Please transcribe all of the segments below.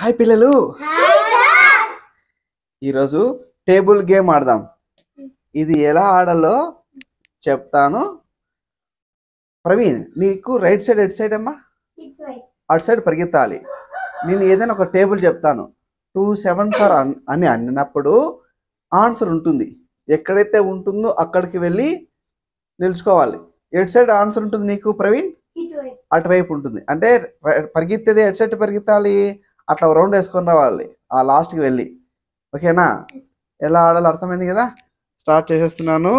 Hi పిల్లలు, ఈరోజు table game ఆడదాం. ఇది ఎలా ఆడాలో చెప్తాను. ప్రవీణ్, నీకు రైట్ సైడ్ ఎట్ సైడ్ అమ్మా, అటు సైడ్ పరిగెత్తాలి. నేను ఏదైనా ఒక టేబుల్ చెప్తాను, 2 7s అని అన్నప్పుడు ఆన్సర్ ఉంటుంది. ఎక్కడైతే ఉంటుందో అక్కడికి వెళ్ళి నిలుచుకోవాలి. ఎటు సైడ్ ఆన్సర్ ఉంటుంది నీకు ప్రవీణ్? అటువైపు ఉంటుంది. అంటే పరిగెత్తేది ఎటు సైడ్ పరిగెత్తాలి, అట్లా రౌండ్ వేసుకొని రావాలి ఆ లాస్ట్కి వెళ్ళి. ఓకేనా? ఎలా ఆడాలో అర్థమైంది కదా. స్టార్ట్ చేసేస్తున్నాను.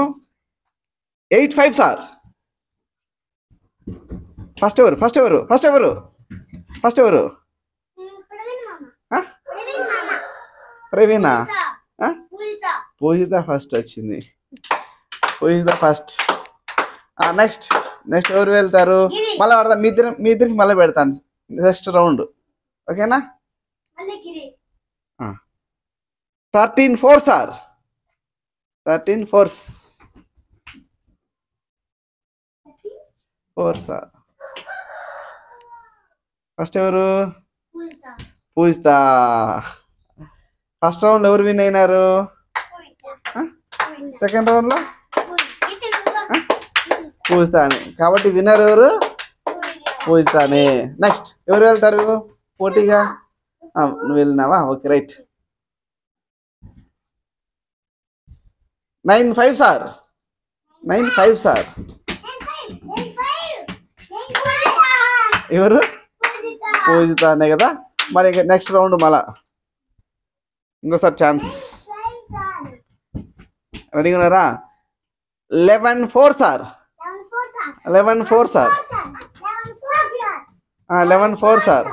8 5s సార్. ఫస్ట్ ఎవరు? ప్రవీణా? పూజిత ఫస్ట్ వచ్చింది. పూజిత ఫస్ట్. నెక్స్ట్ ఎవరు వెళ్తారు? మళ్ళీ ఆడదాం. మీ ఇద్దరికి మళ్ళీ పెడతాను నెక్స్ట్ రౌండ్. ఓకేనా? 13 4s sir. 13 4s sir. First ఎవరు? పూజిత. ఫస్ట్ రౌండ్ ఎవరు విన్ అయినారు? సెకండ్ రౌండ్ లో పూజితాని. కాబట్టి విన్నర్ ఎవరు? పూజితాని. నెక్స్ట్ ఎవరు వెళ్తారు పోటీగా? నువ్వు వెళ్ళినావా? Okay, right. 9 5 సార్. 9 5 సార్. ఎవరు? పూజిత అనే కదా. మరి నెక్స్ట్ రౌండ్ మళ్ళా ఇంకోసారి ఛాన్స్. రెడీగా ఉన్నారా? 11 4 sir. 11 4 sir. 11 4 sir.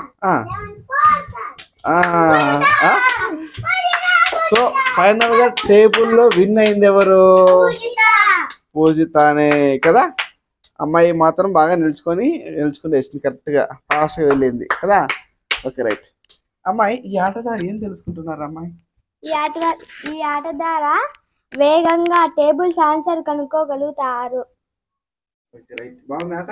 So final గా టేబుల్లో విన్ అయింది ఎవరు? పూజితానే కదా. అమ్మాయి మాత్రం బాగా నిల్చుకుని వేసింది, కరెక్ట్ గా ఫాస్ట్ గా వెళ్ళింది కదా. Okay, right. అమ్మాయి, ఈ ఆట ద్వారా ఏం తెలుసుకుంటున్నారు అమ్మాయి? ఈ ఆట ద్వారా వేగంగా టేబుల్స్ ఆన్సర్ కనుక్కోగలుగుతారు. బాగుంది ఆట.